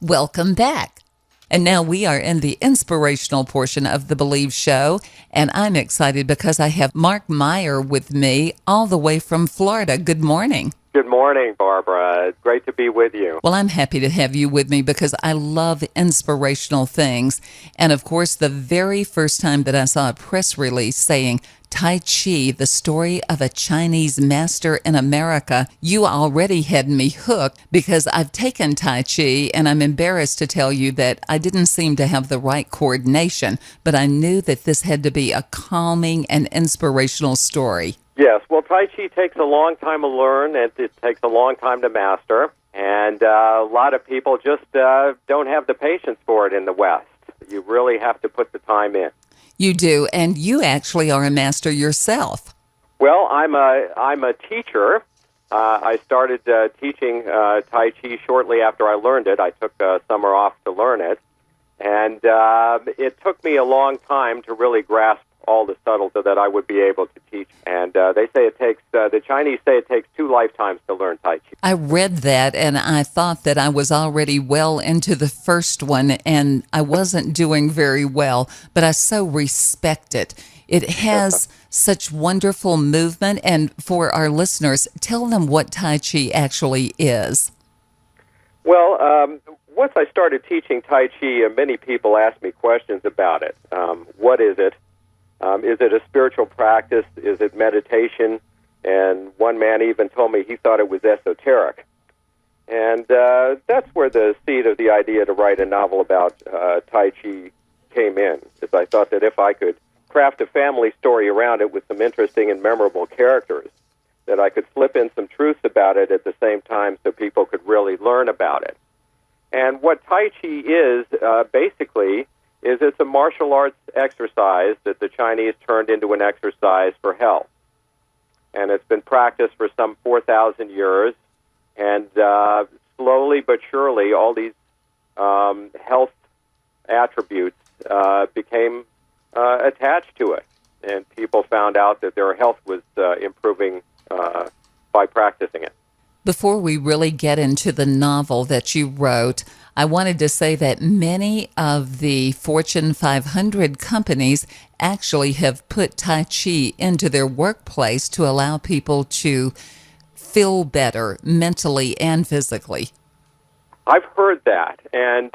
Welcome back. And now we are in the inspirational portion of the Believe Show, and I'm excited because I have Marc Meyer with me all the way from Florida. Good morning. Good morning, Barbara. It's great to be with you. Well, I'm happy to have you with me because I love inspirational things. And of course, the very first time that I saw a press release saying Tai Chi, the story of a Chinese master in America, you already had me hooked because I've taken Tai Chi and I'm embarrassed to tell you that I didn't seem to have the right coordination, but I knew that this had to be a calming and inspirational story. Yes, well, Tai Chi takes a long time to learn, and it takes a long time to master, and a lot of people just don't have the patience for it in the West. You really have to put the time in. You do, and you actually are a master yourself. Well, I'm a teacher. I started teaching Tai Chi shortly after I learned it. I took summer off to learn it, and it took me a long time to really grasp all the subtlety that I would be able to teach. And they say it takes, the Chinese say it takes 2 lifetimes to learn Tai Chi. I read that, and I thought that I was already well into the first one, and I wasn't doing very well, but I so respect it. It has such wonderful movement, and for our listeners, tell them what Tai Chi actually is. Well, once I started teaching Tai Chi, many people asked me questions about it. What is it? Is it a spiritual practice? Is it meditation? And one man even told me he thought it was esoteric. And that's where the seed of the idea to write a novel about Tai Chi came in, is I thought that if I could craft a family story around it with some interesting and memorable characters, that I could slip in some truths about it at the same time so people could really learn about it. And what Tai Chi is, basically, is it's a martial arts exercise that the Chinese turned into an exercise for health. And it's been practiced for some 4,000 years, and slowly but surely all these health attributes became attached to it, and people found out that their health was improving by practicing it. Before we really get into the novel that you wrote, I wanted to say that many of the Fortune 500 companies actually have put Tai Chi into their workplace to allow people to feel better mentally and physically. I've heard that, and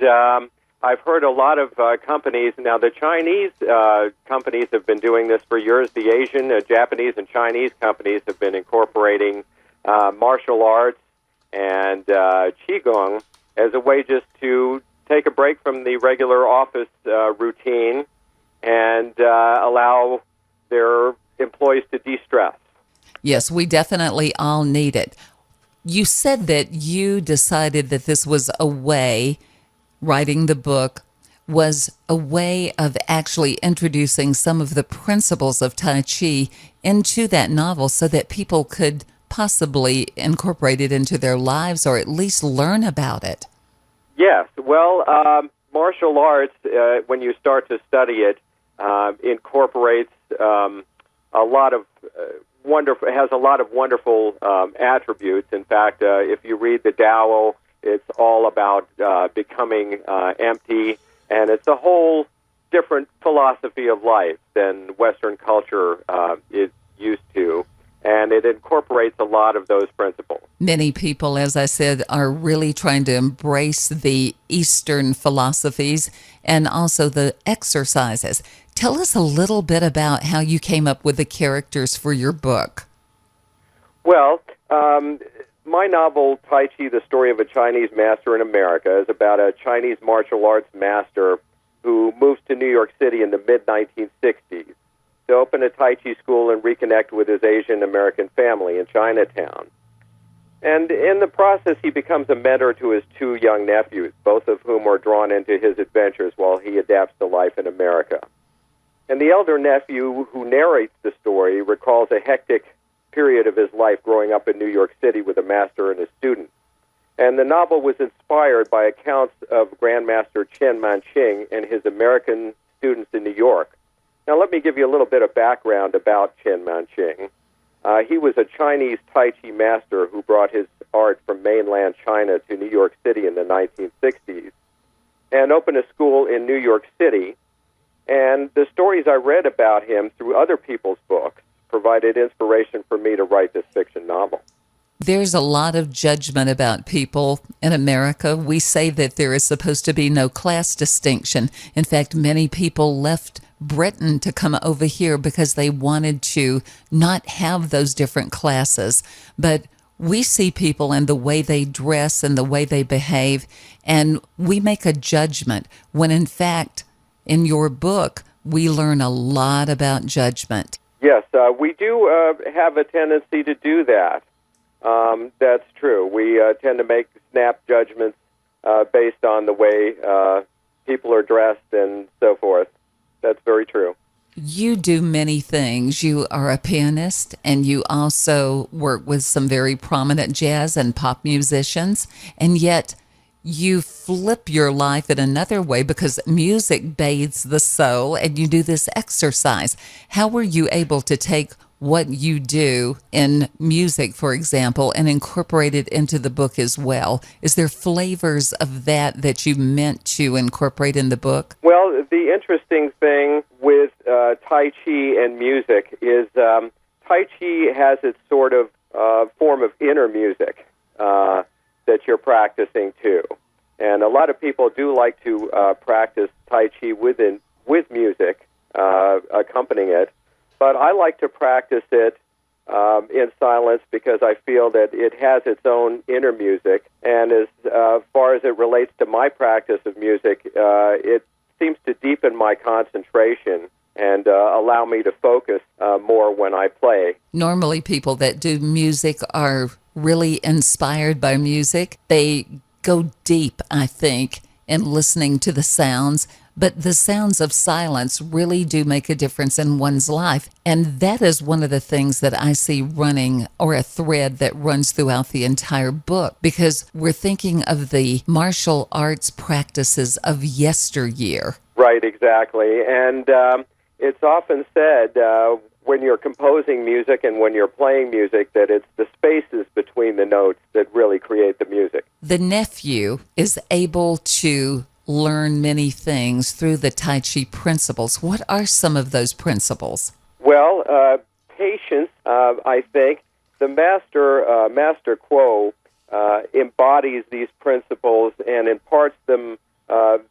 I've heard a lot of companies. Now, the Chinese companies have been doing this for years. The Asian, Japanese, and Chinese companies have been incorporating martial arts and Qigong as a way just to take a break from the regular office routine and allow their employees to de-stress. Yes, we definitely all need it. You said that you decided that this was a way, writing the book, was a way of actually introducing some of the principles of Tai Chi into that novel so that people could possibly incorporate it into their lives or at least learn about it. Yes. Well, martial arts, when you start to study it, incorporates a lot of wonderful. It has a lot of wonderful attributes. In fact, if you read the Tao, it's all about becoming empty, and it's a whole different philosophy of life than Western culture is used to. And it incorporates a lot of those principles. Many people, as I said, are really trying to embrace the Eastern philosophies and also the exercises. Tell us a little bit about how you came up with the characters for your book. Well, my novel, Tai Chi, the Story of a Chinese Master in America, is about a Chinese martial arts master who moves to New York City in the mid-1960s. To open a Tai Chi school and reconnect with his Asian-American family in Chinatown. And in the process, he becomes a mentor to his 2 young nephews, both of whom are drawn into his adventures while he adapts to life in America. And the elder nephew, who narrates the story, recalls a hectic period of his life growing up in New York City with a master and a student. And the novel was inspired by accounts of Grandmaster Chen Manqing and his American students in New York. Now, let me give you a little bit of background about Chen Manqing. He was a Chinese Tai Chi master who brought his art from mainland China to New York City in the 1960s. and opened a school in New York City. And the stories I read about him through other people's books provided inspiration for me to write this fiction novel. There's a lot of judgment about people in America. We say that there is supposed to be no class distinction. In fact, many people left Britain to come over here because they wanted to not have those different classes. But we see people and the way they dress and the way they behave, and we make a judgment when, in fact, in your book, we learn a lot about judgment. Yes, we do have a tendency to do that. That's true. We tend to make snap judgments based on the way people are dressed and so forth. That's very true. You do many things. You are a pianist, and you also work with some very prominent jazz and pop musicians, and yet you flip your life in another way because music bathes the soul, and you do this exercise. How were you able to take what you do in music, for example, and incorporate it into the book as well? Is there flavors of that you meant to incorporate in the book? Well, the interesting thing with Tai Chi and music is Tai Chi has its sort of form of inner music that you're practicing too. And a lot of people do like to practice Tai Chi with music accompanying it. But I like to practice it in silence because I feel that it has its own inner music. And as far as it relates to my practice of music, it seems to deepen my concentration and allow me to focus more when I play. Normally, people that do music are really inspired by music. They go deep, I think, in listening to the sounds. But the sounds of silence really do make a difference in one's life. And that is one of the things that I see running, or a thread that runs throughout the entire book, because we're thinking of the martial arts practices of yesteryear. Right, exactly. And it's often said when you're composing music and when you're playing music that it's the spaces between the notes that really create the music. The nephew is able to learn many things through the Tai Chi principles. What are some of those principles? Well, patience, I think. The Master Kuo embodies these principles and imparts them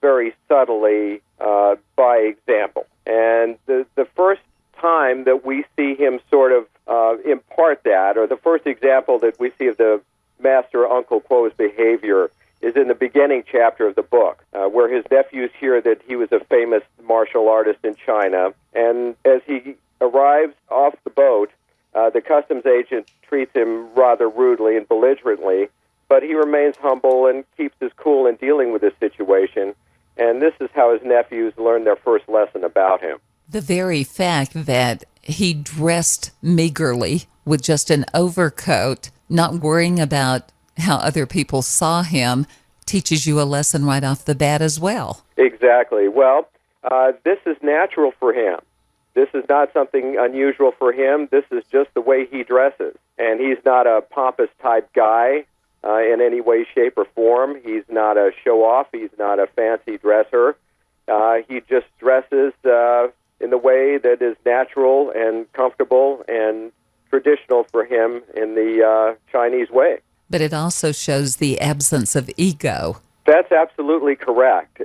very subtly by example. And the first time that we see him sort of impart that, or the first example that we see of the Master Uncle Kuo's behavior, is in the beginning chapter of the book, where his nephews hear that he was a famous martial artist in China. And as he arrives off the boat, the customs agent treats him rather rudely and belligerently, but he remains humble and keeps his cool in dealing with this situation. And this is how his nephews learn their first lesson about him. The very fact that he dressed meagerly with just an overcoat, not worrying about how other people saw him, teaches you a lesson right off the bat as well. Exactly. Well, this is natural for him. This is not something unusual for him. This is just the way he dresses. And he's not a pompous type guy in any way, shape, or form. He's not a show-off. He's not a fancy dresser. He just dresses in the way that is natural and comfortable and traditional for him in the Chinese way. But it also shows the absence of ego. That's absolutely correct.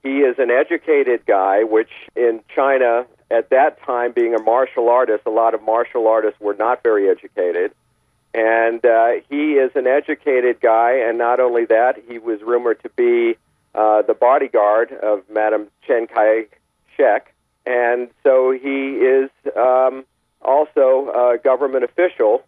He is an educated guy, which in China at that time, being a martial artist, a lot of martial artists were not very educated. And he is an educated guy, and not only that, he was rumored to be the bodyguard of Madame Chiang Kai-shek. And so he is also a government official,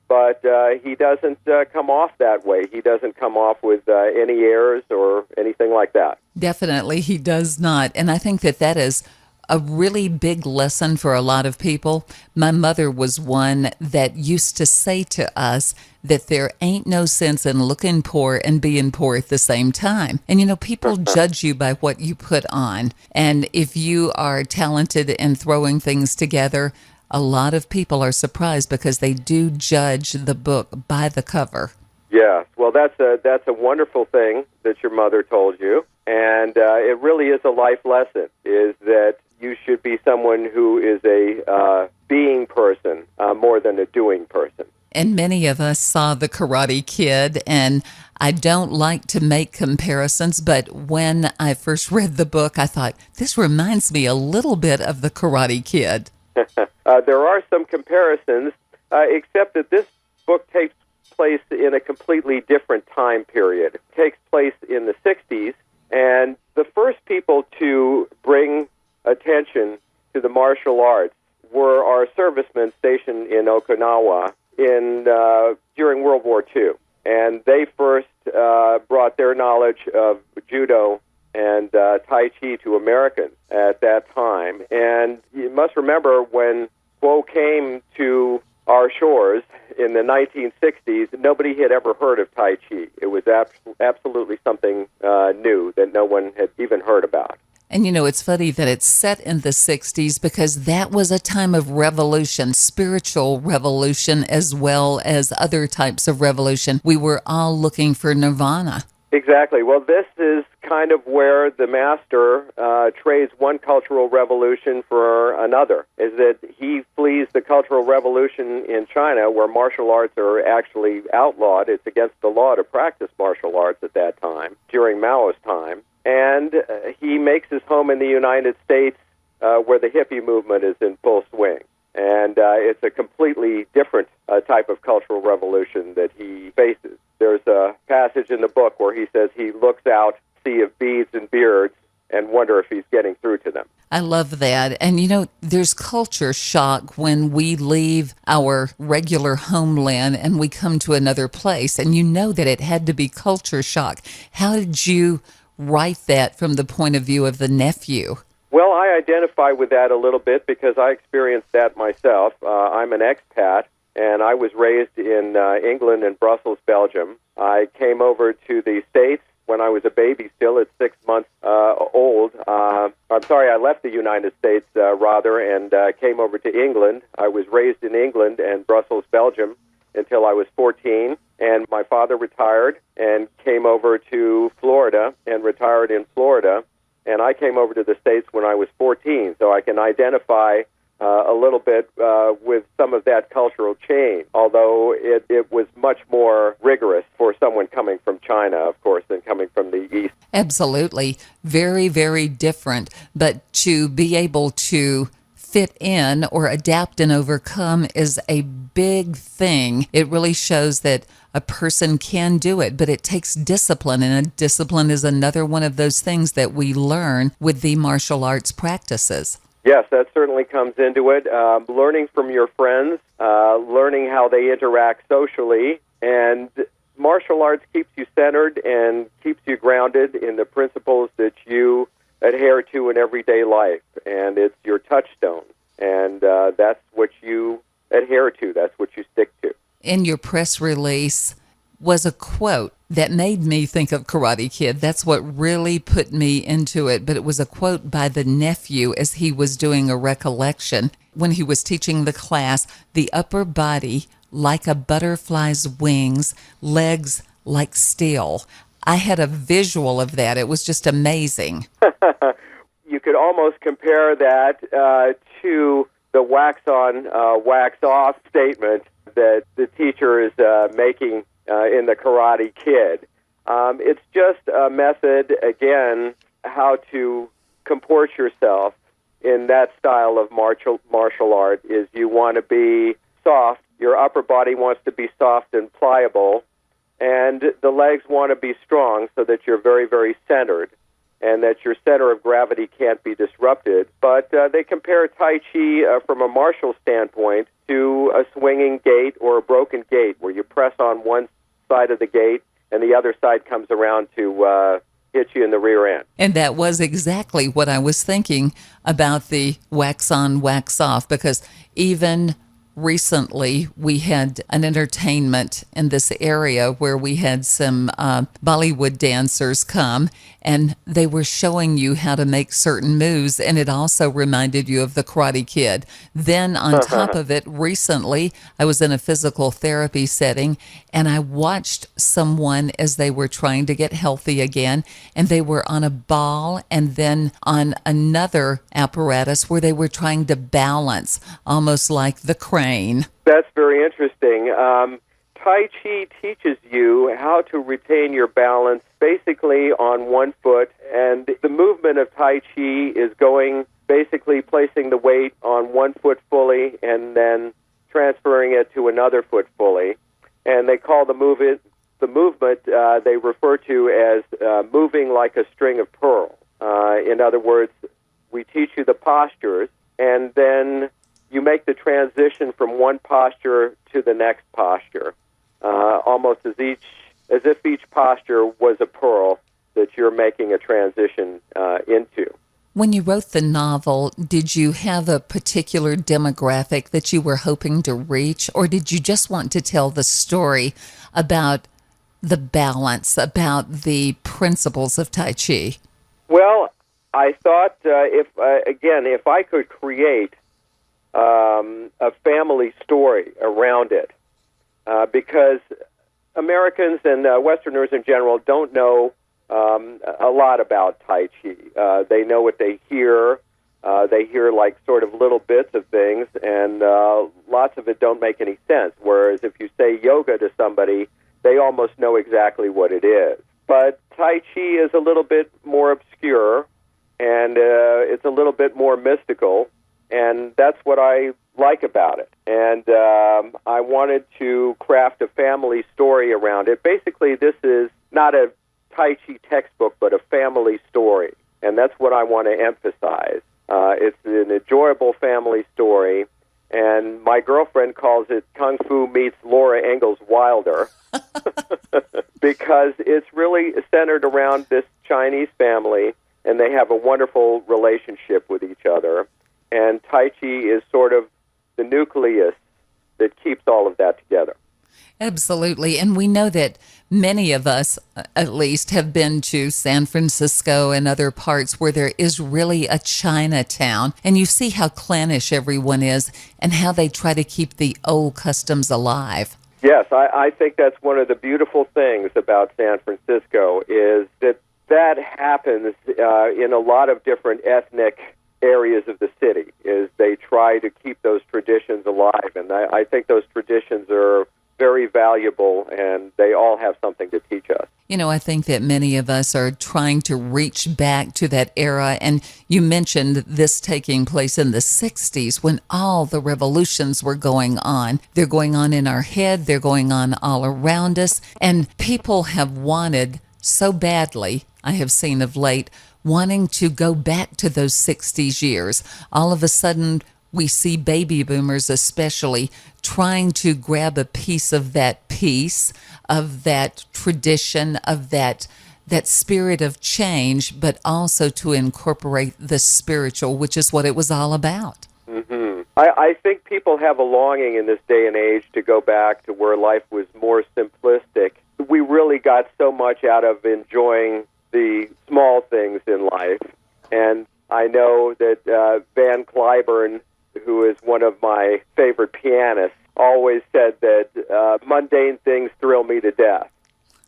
but he doesn't come off that way. He doesn't come off with any airs or anything like that. Definitely, he does not. And I think that is a really big lesson for a lot of people. My mother was one that used to say to us that there ain't no sense in looking poor and being poor at the same time. And, you know, people judge you by what you put on. And if you are talented in throwing things together, a lot of people are surprised because they do judge the book by the cover. Yes, well, that's a wonderful thing that your mother told you. And it really is a life lesson, is that you should be someone who is a being person more than a doing person. And many of us saw The Karate Kid, and I don't like to make comparisons, but when I first read the book, I thought, this reminds me a little bit of The Karate Kid. There are some comparisons, except that this book takes place in a completely different time period. It takes place in the 60s, and the first people to bring attention to the martial arts were our servicemen stationed in Okinawa during World War II. And they first brought their knowledge of judo and Tai Chi to Americans at that time. And you must remember when Kuo came to our shores in the 1960s, nobody had ever heard of Tai Chi. It was absolutely something new that no one had even heard about. And, it's funny that it's set in the 60s because that was a time of revolution, spiritual revolution, as well as other types of revolution. We were all looking for nirvana. Exactly. Well, this is kind of where the master trades one cultural revolution for another, is that he flees the cultural revolution in China where martial arts are actually outlawed. It's against the law to practice martial arts at that time, during Mao's time. And he makes his home in the United States where the hippie movement is in full swing. And it's a completely different type of cultural revolution that he faces. There's a passage in the book where he says he looks out, sea of beads and beards, and wonder if he's getting through to them. I love that. And, there's culture shock when we leave our regular homeland and we come to another place. And that it had to be culture shock. How did you write that from the point of view of the nephew? Well, I identify with that a little bit because I experienced that myself. I'm an expat, and I was raised in England and Brussels, Belgium. I came over to the States when I was a baby still at 6 months old. I left the United States, and came over to England. I was raised in England and Brussels, Belgium, until I was 14, and my father retired and came over to Florida and retired in Florida, and I came over to the States when I was 14, so I can identify a little bit with some of that cultural change, although it was much more rigorous for someone coming from China, of course, than coming from the East. Absolutely. Very, very different, but to be able to fit in or adapt and overcome is a big thing. It really shows that a person can do it, but it takes discipline, and discipline is another one of those things that we learn with the martial arts practices. Yes, that certainly comes into it. Learning from your friends, learning how they interact socially, and martial arts keeps you centered and keeps you grounded in the principles that you adhere to in everyday life, and it's your touchstone, and that's what you adhere to, that's what you stick to. In your press release was a quote that made me think of Karate Kid. That's what really put me into it, but it was a quote by the nephew as he was doing a recollection when he was teaching the class, the upper body like a butterfly's wings, legs like steel. I had a visual of that. It was just amazing. You could almost compare that to the wax on, wax off statement that the teacher is making in the Karate Kid. It's just a method, again, how to comport yourself in that style of martial art is you want to be soft. Your upper body wants to be soft and pliable, and the legs want to be strong so that you're very, very centered and that your center of gravity can't be disrupted. But they compare Tai Chi from a martial standpoint to a swinging gait or a broken gait where you press on one side of the gate and the other side comes around to hit you in the rear end. And that was exactly what I was thinking about the wax on, wax off, because even recently we had an entertainment in this area where we had some Bollywood dancers come, and they were showing you how to make certain moves, and it also reminded you of the Karate Kid. Then on top of it, recently I was in a physical therapy setting, and I watched someone as they were trying to get healthy again, and they were on a ball and then on another apparatus where they were trying to balance, almost like the crane. That's very interesting. Tai Chi teaches you how to retain your balance basically on one foot, and the movement of Tai Chi is going, basically placing the weight on one foot fully and then transferring it to another foot fully. And they call the movement they refer to as moving like a string of pearls. In other words, we teach you the postures, and then you make the transition from one posture to the next posture, almost as if each posture was a pearl that you're making a transition into. When you wrote the novel, did you have a particular demographic that you were hoping to reach, or did you just want to tell the story about the balance, about the principles of Tai Chi? Well, I thought if I could create a family story around it, because Americans and Westerners in general don't know a lot about Tai Chi. They know what they hear. They hear like sort of little bits of things, and lots of it don't make any sense. Whereas if you say yoga to somebody, they almost know exactly what it is. But Tai Chi is a little bit more obscure, and it's a little bit more mystical, and that's what I like about it. And I wanted to craft a family story around it. Basically, this is not a Tai Chi textbook, but a family story, and that's what I want to emphasize. It's an enjoyable family story, and my girlfriend calls it Kung Fu meets Laura Ingalls Wilder, because it's really centered around this Chinese family, and they have a wonderful relationship with each other, and Tai Chi is sort of the nucleus that keeps all of that together. Absolutely. And we know that many of us, at least, have been to San Francisco and other parts where there is really a Chinatown. And you see how clannish everyone is and how they try to keep the old customs alive. Yes, I think that's one of the beautiful things about San Francisco is that happens in a lot of different ethnic areas of the city, is they try to keep those traditions alive. And I think those traditions are very valuable, and they all have something to teach us. You know, I think that many of us are trying to reach back to that era. And you mentioned this taking place in the 60s when all the revolutions were going on. They're going on in our head. They're going on all around us. And people have wanted so badly, I have seen of late, wanting to go back to those 60s years. All of a sudden, we see baby boomers especially trying to grab a piece of that tradition, of that spirit of change, but also to incorporate the spiritual, which is what it was all about. Mm-hmm. I think people have a longing in this day and age to go back to where life was more simplistic. We really got so much out of enjoying the small things in life. And I know that Van Cliburn, who is one of my favorite pianists, always said that mundane things thrill me to death.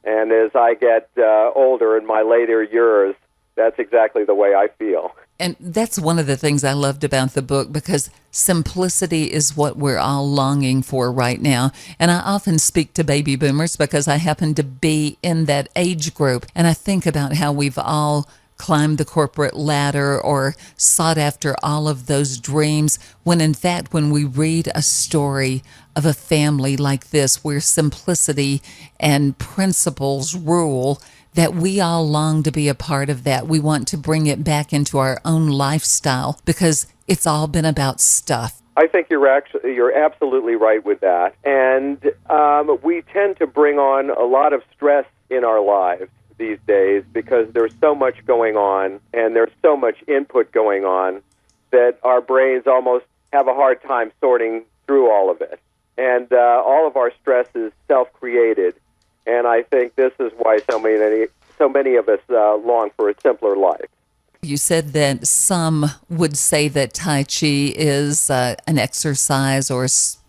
And as I get older in my later years, that's exactly the way I feel. And that's one of the things I loved about the book, because simplicity is what we're all longing for right now. And I often speak to baby boomers because I happen to be in that age group. And I think about how we've all climbed the corporate ladder or sought after all of those dreams, when in fact, when we read a story of a family like this, where simplicity and principles rule, that we all long to be a part of that. We want to bring it back into our own lifestyle because it's all been about stuff. I think you're absolutely right with that. And we tend to bring on a lot of stress in our lives these days because there's so much going on and there's so much input going on that our brains almost have a hard time sorting through all of it. And all of our stress is self-created. And I think this is why so many of us long for a simpler life. You said that some would say that Tai Chi is an exercise or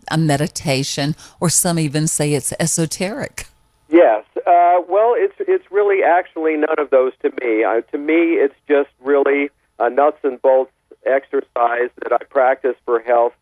a meditation, or some even say it's esoteric. Yes. Well, it's really actually none of those to me. To me, it's just really a nuts and bolts exercise that I practice for health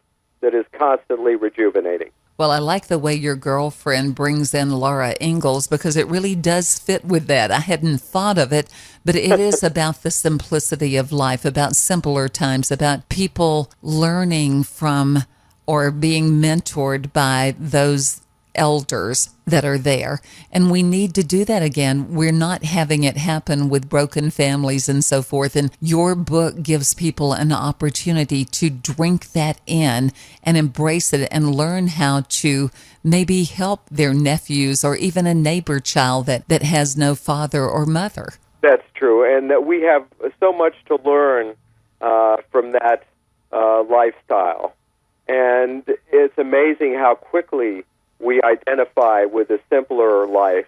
that is constantly rejuvenating. Well, I like the way your girlfriend brings in Laura Ingalls, because it really does fit with that. I hadn't thought of it, but it is about the simplicity of life, about simpler times, about people learning from or being mentored by those elders that are there. And we need to do that again. We're not having it happen with broken families and so forth. And your book gives people an opportunity to drink that in and embrace it and learn how to maybe help their nephews or even a neighbor child that has no father or mother. That's true. And we have so much to learn from that lifestyle. And it's amazing how quickly we identify with a simpler life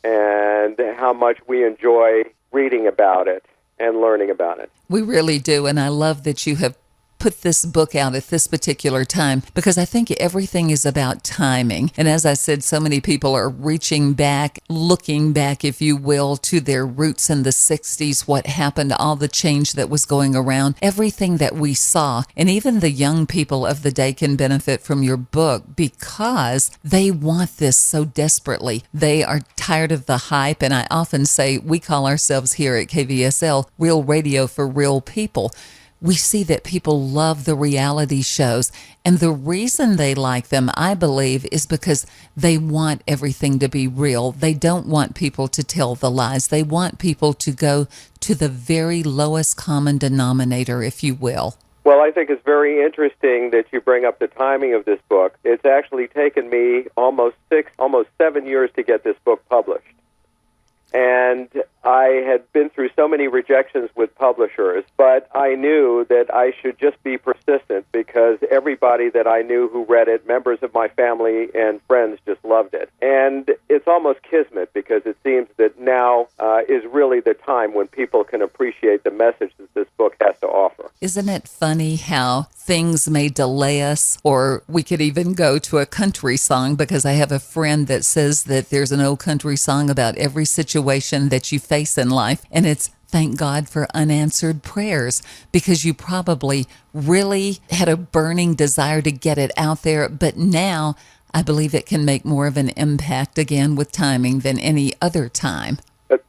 and how much we enjoy reading about it and learning about it. We really do, and I love that you have put this book out at this particular time, because I think everything is about timing. And as I said, so many people are reaching back, looking back, if you will, to their roots in the 60s, what happened, all the change that was going around, everything that we saw. And even the young people of the day can benefit from your book because they want this so desperately. They are tired of the hype. And I often say we call ourselves here at KVSL Real Radio for Real People. We see that people love the reality shows, and the reason they like them, I believe, is because they want everything to be real. They don't want people to tell the lies. They want people to go to the very lowest common denominator, if you will. Well, I think it's very interesting that you bring up the timing of this book. It's actually taken me almost 7 years to get this book published. And I had been through so many rejections with publishers, but I knew that I should just be persistent because everybody that I knew who read it, members of my family and friends, just loved it. And it's almost kismet because it seems that now is really the time when people can appreciate the message that this book has to offer. Isn't it funny how things may delay us, or we could even go to a country song, because I have a friend that says that there's an old country song about every situation that you face in life, and it's thank God for unanswered prayers, because you probably really had a burning desire to get it out there, but now I believe it can make more of an impact again with timing than any other time.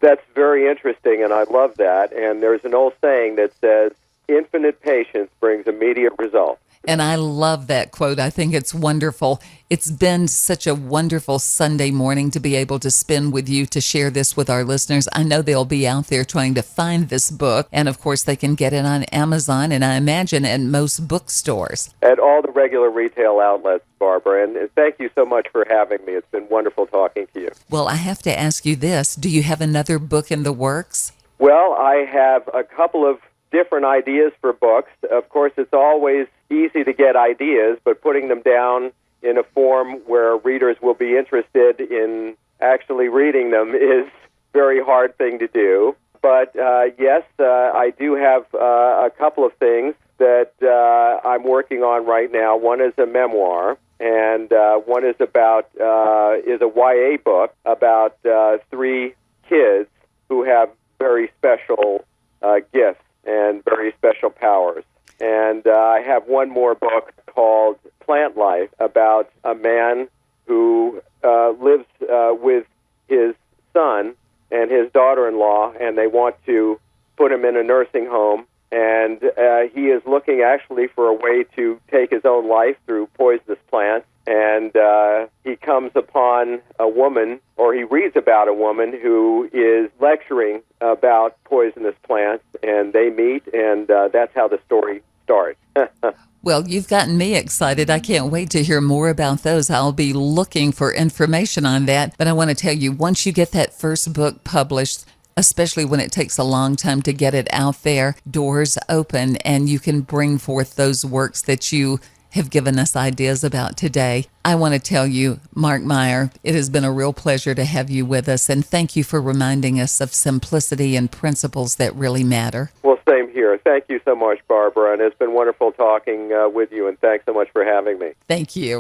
That's very interesting, and I love that. And there's an old saying that says, infinite patience brings immediate results. And I love that quote. I think it's wonderful. It's been such a wonderful Sunday morning to be able to spend with you to share this with our listeners. I know they'll be out there trying to find this book. And of course, they can get it on Amazon and I imagine at most bookstores. At all the regular retail outlets, Barbara. And thank you so much for having me. It's been wonderful talking to you. Well, I have to ask you this. Do you have another book in the works? Well, I have a couple of different ideas for books. Of course, it's always easy to get ideas, but putting them down in a form where readers will be interested in actually reading them is a very hard thing to do. But yes, I do have a couple of things that I'm working on right now. One is a memoir, and one is about is a YA book about 3 kids who have very special gifts and very special powers. And I have one more book called Plant Life about a man who lives with his son and his daughter-in-law, and they want to put him in a nursing home. And he is looking actually for a way to take his own life through poisonous plants. And he comes upon a woman, or he reads about a woman who is lecturing about poisonous plants, and they meet, and that's how the story starts. Well, you've gotten me excited. I can't wait to hear more about those. I'll be looking for information on that. But I want to tell you, once you get that first book published, especially when it takes a long time to get it out there, doors open and you can bring forth those works that you have given us ideas about today. I want to tell you, Marc Meyer, it has been a real pleasure to have you with us, and thank you for reminding us of simplicity and principles that really matter. Well, same here. Thank you so much, Barbara, and it's been wonderful talking with you, and thanks so much for having me. Thank you.